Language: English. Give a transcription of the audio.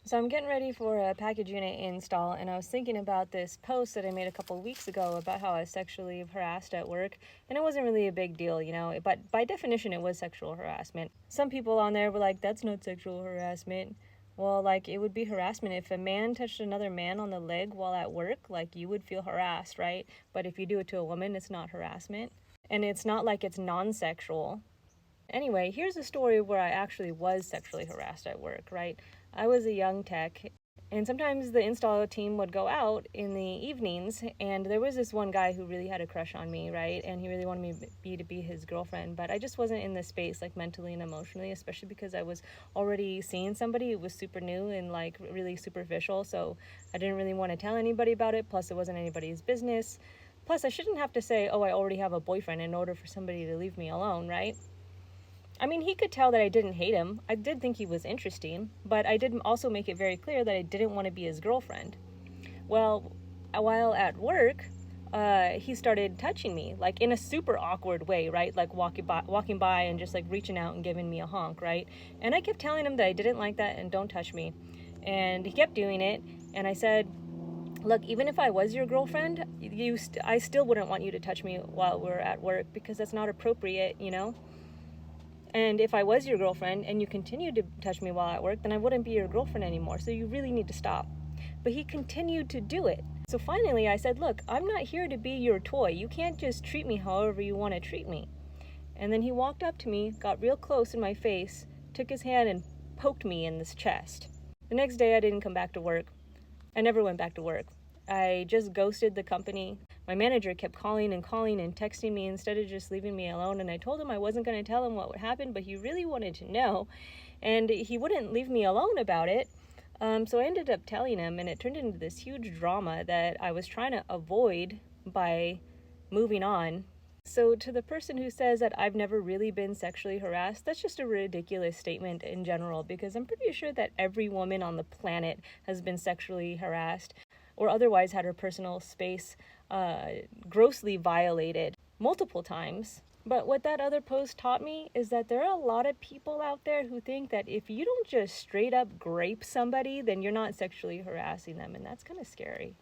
So I'm getting ready for a package unit install, and I was thinking about this post that I made a couple weeks ago about how I was sexually harassed at work, and it wasn't really a big deal, but by definition it was sexual harassment. Some people on there were like, that's not sexual harassment. Well, like, it would be harassment if a man touched another man on the leg while at work, like, you would feel harassed, right? But if you do it to a woman, it's not harassment. And it's not like it's non-sexual. Anyway, here's a story where I actually was sexually harassed at work, right? I was a young tech, and sometimes the install team would go out in the evenings, and there was this one guy who really had a crush on me, right? And he really wanted me to be his girlfriend, but I just wasn't in the space, like, mentally and emotionally, especially because I was already seeing somebody who was super new and, like, really superficial, so I didn't really want to tell anybody about it, plus it wasn't anybody's business. Plus, I shouldn't have to say, oh, I already have a boyfriend in order for somebody to leave me alone, right? I mean, he could tell that I didn't hate him. I did think he was interesting, but I did also make it very clear that I didn't want to be his girlfriend. Well, while at work, he started touching me, like, in a super awkward way, right? Like walking by and just, like, reaching out and giving me a honk, right? And I kept telling him that I didn't like that and don't touch me. And he kept doing it, and I said, look, even if I was your girlfriend, I still wouldn't want you to touch me while we're at work because that's not appropriate, you know? And if I was your girlfriend and you continued to touch me while at work, then I wouldn't be your girlfriend anymore. So you really need to stop. But he continued to do it. So finally I said, look, I'm not here to be your toy. You can't just treat me however you want to treat me. And then he walked up to me, got real close in my face, took his hand and poked me in this chest. The next day I didn't come back to work. I never went back to work. I just ghosted the company. My manager kept calling and texting me instead of just leaving me alone, and I told him I wasn't going to tell him what would happen, but he really wanted to know, and he wouldn't leave me alone about it. So I ended up telling him, and it turned into this huge drama that I was trying to avoid by moving on. So to the person who says that I've never really been sexually harassed, that's just a ridiculous statement in general, because I'm pretty sure that every woman on the planet has been sexually harassed or otherwise had her personal space grossly violated multiple times. But what that other post taught me is that there are a lot of people out there who think that if you don't just straight up grape somebody, then you're not sexually harassing them, and that's kind of scary.